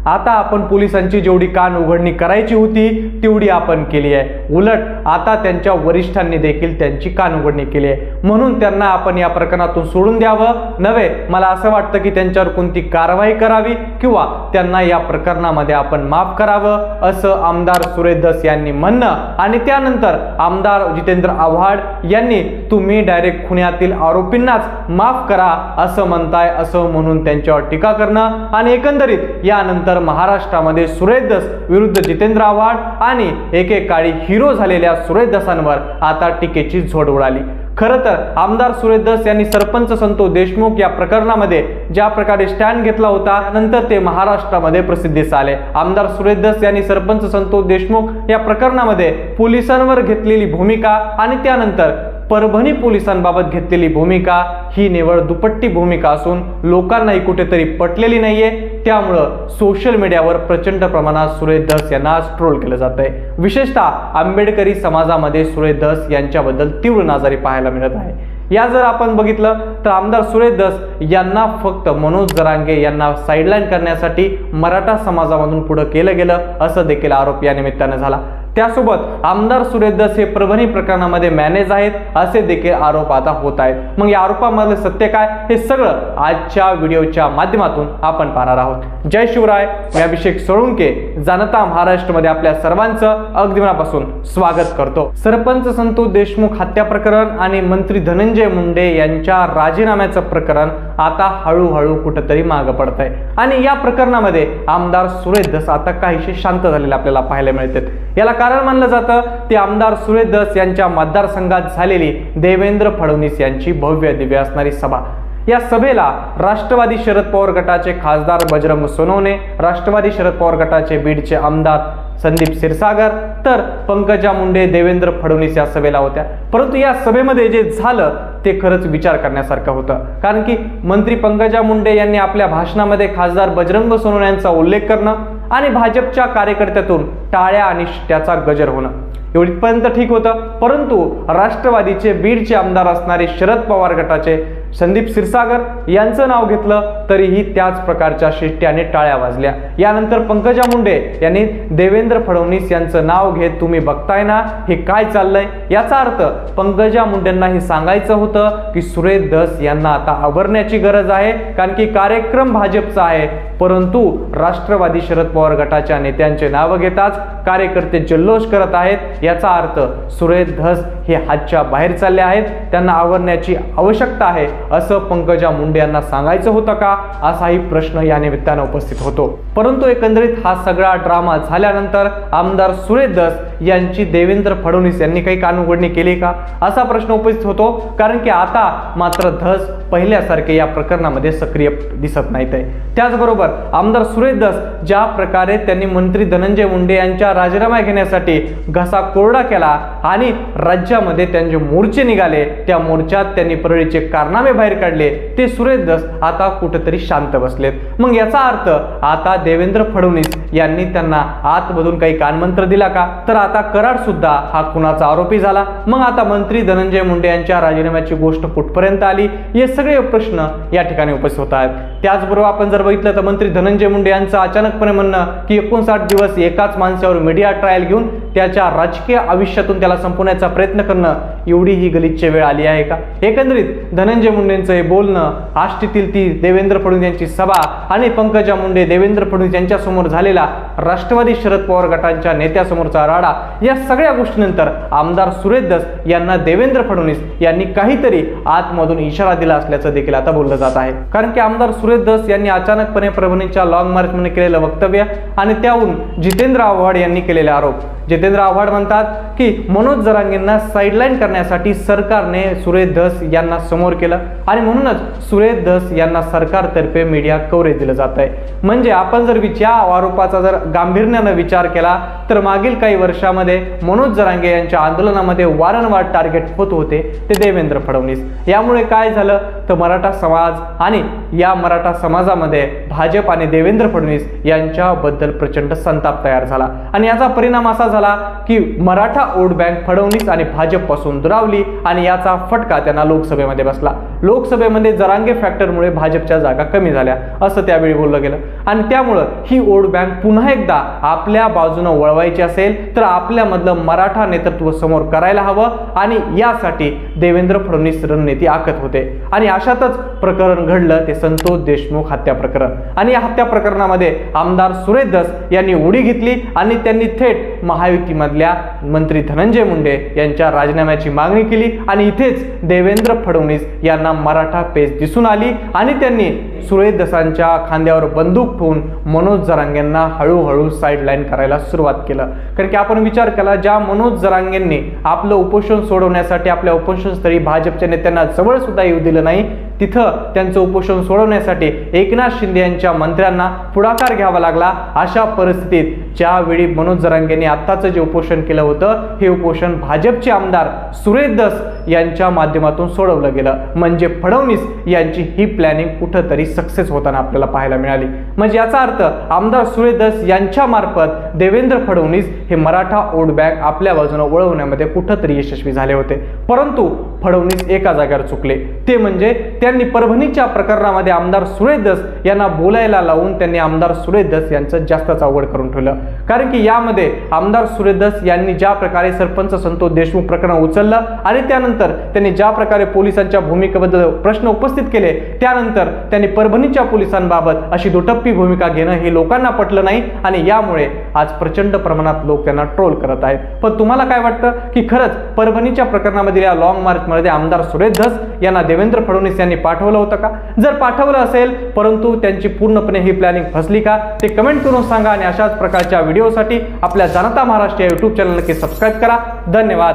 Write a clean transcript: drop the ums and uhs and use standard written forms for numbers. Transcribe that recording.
आता आपण पोलिसांची जेवढी कान उघडणी करायची होती तेवढी आपण केली आहे। उलट आता त्यांच्या वरिष्ठांनी देखील त्यांची कान उघडणी केली आहे, म्हणून त्यांना आपण या प्रकरणातून सोडून द्यावं नव्हे, मला असं वाटतं की त्यांच्यावर कोणती कारवाई करावी किंवा त्यांना या प्रकरणामध्ये आपण माफ करावं, असं आमदार सुरेश धस यांनी म्हणणं। आणि त्यानंतर आमदार जितेंद्र आव्हाड यांनी तुम्ही डायरेक्ट खुन्यातील आरोपींनाच माफ करा असं म्हणताय, असं म्हणून त्यांच्यावर टीका करणं। आणि एकंदरीत यानंतर महाराष्ट्रामध्ये सुरेश धस विरुद्ध जितेंद्र आव्हाड आणि एकेकाळी हिरो झालेल्या सुरेश धसांवर आता टीकेची झोड उडाली। खरं तर आमदार सुरेश धस यांनी सरपंच संतोष देशमुख या प्रकरणामध्ये ज्या प्रकारे स्टँड घेतला होता नंतर ते महाराष्ट्रामध्ये प्रसिद्धीस आले। आमदार सुरेश धस यांनी सरपंच संतोष देशमुख या प्रकरणामध्ये पोलिसांवर घेतलेली भूमिका आणि त्यानंतर परभणी पोलिसांबाबत घेतलेली भूमिका ही निवळ दुपट्टी भूमिका असून लोकांनाही कुठेतरी पटलेली नाहीये, त्यामुळं सोशल मीडियावर प्रचंड प्रमाणात सुरेश धस यांना ट्रोल केलं जात आहे। विशेषतः आंबेडकरी समाजामध्ये सुरेश धस यांच्याबद्दल तीव्र नाजारी पाहायला मिळत आहे। या जर आपण बघितलं तर आमदार सुरेश धस यांना फक्त मनोज जरांगे यांना साइडलाईन करण्यासाठी मराठा समाजामधून पुढे केलं गेलं असं देखील आरोप या निमित्ताने झाला। त्यासोबत आमदार सुरेश धस हे परभणी प्रकरणामध्ये मॅनेज आहेत असे देखील आरोप आता होत आहेत। मग या आरोपामधले सत्य काय हे सगळं आजच्या व्हिडिओच्या माध्यमातून आपण पाहणार आहोत। जय शिवराय, मी अभिषेक सोळुंके जनता महाराष्ट्रमध्ये आपल्या सर्वांचं अगदी मनापासून स्वागत करतो। सरपंच संतोष देशमुख हत्या प्रकरण आणि मंत्री धनंजय मुंडे यांच्या राजीनाम्याचं प्रकरण आता हळूहळू कुठेतरी मागे पडत आहे आणि या प्रकरणामध्ये आमदार सुरेश धस आता काहीशी शांत झालेले आपल्याला पाहायला मिळतात। याला कारण मानलं जातं ते आमदार सुरेश धस यांच्या मतदारसंघात झालेली देवेंद्र फडणवीस यांची भव्य दिव्य असणारी सभा। या सभेला राष्ट्रवादी शरद पवार गटाचे खासदार बजरंग सोनवणे, राष्ट्रवादी शरद पवार गटाचे बीडचे आमदार संदीप क्षीरसागर तर पंकजा मुंडे, देवेंद्र फडणवीस या सभेला होत्या। परंतु या सभेमध्ये जे झालं ते खरंच विचार करण्यासारखं होतं, कारण की मंत्री पंकजा मुंडे यांनी आपल्या भाषणामध्ये खासदार बजरंग सोनवणे यांचा उल्लेख करणं आणि भाजपच्या कार्यकर्त्यातून टाळ्या आणि शिट्ट्याचा गजर होणं एवढीपर्यंत ठीक होतं। परंतु राष्ट्रवादीचे बीडचे आमदार असणारे शरद पवार गटाचे संदीप क्षीरसागर यांचं नाव घेतलं तरीही त्याच प्रकारच्या शिट्ट्या आणि टाळ्या वाजल्या। यानंतर पंकजा मुंडे यांनी देवेंद्र फडणवीस यांचं नाव घेत तुम्ही बघताय ना हे काय चाललंय, याचा अर्थ पंकजा मुंडेंना हे सांगायचं होतं की सुरेश धस यांना आता आवरण्याची गरज आहे, कारण की कार्यक्रम भाजपचा आहे परंतु राष्ट्रवादी शरद पवार गटाच्या नेत्यांचे नाव घेताच कार्यकर्ते जल्लोष करत आहेत। याचा अर्थ सुरेश धस हे हातच्या बाहेर चालले आहेत, त्यांना आवरण्याची आवश्यकता आहे असं पंकजा मुंडे यांना सांगायचं होतं का, असाही प्रश्न या निमित्ताने उपस्थित होतो। परंतु एकंदरीत हा सगळा ड्रामा झाल्यानंतर आमदार सुरेश धस यांची देवेंद्र फडणवीस यांनी काही कानउघडणी केली का असा प्रश्न उपस्थित होतो, कारण की आता मात्र धस पहिल्यासारखे या प्रकरणामध्ये सक्रिय दिसत नाहीत आहे। त्याचबरोबर आमदार सुरेश धस ज्या प्रकारे त्यांनी मंत्री धनंजय मुंडे यांच्या राजीनामा घेण्यासाठी घसा कोरडा केला आणि राज्यामध्ये त्यांचे मोर्चे निघाले, त्या मोर्चात त्यांनी परळीचे कारनामे बाहेर काढले, ते सुरेश धस आता कुठेतरी शांत बसलेत। मग याचा अर्थ आता देवेंद्र फडणवीस यांनी त्यांना आतमधून काही कानमंत्र दिला का, तर आता कराड सुद्धा हा खुनाचा आरोपी झाला। मग आता मंत्री धनंजय मुंडे यांच्या राजीनाम्याची गोष्ट कुठपर्यंत आली, हे सगळे प्रश्न या ठिकाणी उपस्थित होत आहेत। त्याचबरोबर आपण जर बघितलं तर मंत्री धनंजय मुंडे यांचं अचानकपणे म्हणणं की 59 दिवस एकाच माणसावर मीडिया ट्रायल घेऊन त्याच्या राजकीय आयुष्यातून त्याला संपवण्याचा प्रयत्न करणं एवढी ही गलिच्छ वेळ आली आहे का। एकंदरीत धनंजय मुंडेंचं हे बोलणं, आष्टीतील ती देवेंद्र फडणवीस यांची सभा आणि पंकजा मुंडे देवेंद्र फडणवीस यांच्या समोर झालेला राष्ट्रवादी शरद पवार गटांच्या नेत्यासमोरचा राडा, या सगळ्या गोष्टीनंतर आमदार सुरेश धस यांना देवेंद्र फडणवीस यांनी काहीतरी आतमधून इशारा दिला असल्याचं देखील आता बोललं जात आहे। कारण की आमदार सुरेश धस यांनी अचानकपणे परभणीच्या लॉंग मार्च मध्ये केलेलं वक्तव्य आणि त्याहून जितेंद्र आव्हाड यांनी केलेले आरोप। जितेंद्र आव्हाड म्हणतात की मनोज जरांगेंना साइडलाईन करण्यासाठी सरकारने सुरेश धस यांना समोर केलं आणि म्हणूनच सुरेश धस यांना सरकारतर्फे मीडिया कव्हरेज दिलं जात आहे। म्हणजे आपण जर या आरोपाचा जर गांभीर्याने विचार केला तर मागील काही वर्षामध्ये मनोज जरांगे यांच्या आंदोलनामध्ये वारंवार टार्गेट होत होते ते देवेंद्र फडणवीस। यामुळे काय झालं तर मराठा समाज आणि या मराठा समाजामध्ये भाजप आणि देवेंद्र फडणवीस यांच्याबद्दल प्रचंड संताप तयार झाला आणि याचा परिणाम असा झाला की मराठा वोट बँक फडणवीस आणि भाजप पासून दुरावली आणि याचा फटका त्यांना लोकसभेमध्ये बसला। लोकसभेमध्ये जरांगे फॅक्टरमुळे भाजपच्या जागा जागा कमी झाल्या असं त्यावेळी बोललं गेलं। आणि त्यामुळं ही वोट बँक पुन्हा एकदा आपल्या बाजूनं वळवायची असेल तर आपल्यामधलं मराठा नेतृत्व समोर करायला हवं आणि यासाठी देवेंद्र फडणवीस रणनीती आखत होते। आणि अशातच प्रकरण घडलं ते संतोष देशमुख हत्या प्रकरण। आणि या हत्या प्रकरणामध्ये आमदार सुरेश धस यांनी उडी घेतली आणि त्यांनी थेट महायुतीमधल्या मंत्री धनंजय मुंडे यांच्या राजीनाम्याची मागणी केली आणि इथेच देवेंद्र फडणवीस यांना मराठा पेच दिसून आली आणि त्यांनी सुरेश धसांच्या खांद्यावर बंदूक ठेवून मनोज जरांगेंना हळूहळू साईडलाईन करायला सुरुवात केलं। कारण की आपण विचार केला, ज्या मनोज जरांगेंनी आपलं उपोषण सोडवण्यासाठी आपल्या उपोषणस्थळी भाजपच्या नेत्यांना जवळ सुद्धा येऊ दिलं नाही, तिथं त्यांचं उपोषण सोडवण्यासाठी एकनाथ शिंदे यांच्या मंत्र्यांना पुढाकार घ्यावा लागला। अशा परिस्थितीत ज्यावेळी मनोज जरांगेंनी आत्ताचं जे उपोषण केलं होतं हे उपोषण भाजपचे आमदार सुरेश धस यांच्या माध्यमातून सोडवलं गेलं। म्हणजे फडणवीस यांची ही प्लॅनिंग कुठंतरी सक्सेस होताना आपल्याला पाहायला मिळाली। म्हणजे याचा अर्थ आमदार सुरेश धस यांच्या मार्फत देवेंद्र फडणवीस हे मराठा वोट बँक आपल्या बाजूने वळवण्यामध्ये कुठंतरी यशस्वी झाले होते। परंतु फडणवीस एका जागेवर चुकले, ते म्हणजे त्यांनी परभणीच्या प्रकरणामध्ये आमदार सुरेश धस यांना बोलायला लावून त्यांनी आमदार सुरेश धस यांचं जास्तच अवघड करून ठेवलं। कारण की यामध्ये आमदार सुरेश धस यांनी ज्या प्रकारे सरपंच संतोष देशमुख प्रकरण उचललं आणि त्यानंतर त्यांनी ज्या प्रकारे पोलिसांच्या भूमिकेबद्दल प्रश्न उपस्थित केले, त्यानंतर त्यांनी परभणीच्या पोलिसांबाबत अशी दुटप्पी भूमिका घेणं हे लोकांना पटलं नाही आणि यामुळे आज प्रचंड प्रमाणात लोक त्यांना ट्रोल करत आहेत। पण तुम्हाला काय वाटतं की खरंच परभणीच्या प्रकरणामध्ये या लॉंग मार्चमध्ये आमदार सुरेश धस यांना देवेंद्र फडणवीस यांनी पाठवलं होतं का? जर पाठवलं असेल परंतु त्यांची पूर्णपणे ही प्लॅनिंग फसली का ते कमेंट करून सांगा। आणि अशाच प्रकारच्या व्हिडिओसाठी आपल्या जनता महाराष्ट्र या यूट्यूब चॅनल नक्की सबस्क्राईब करा। धन्यवाद।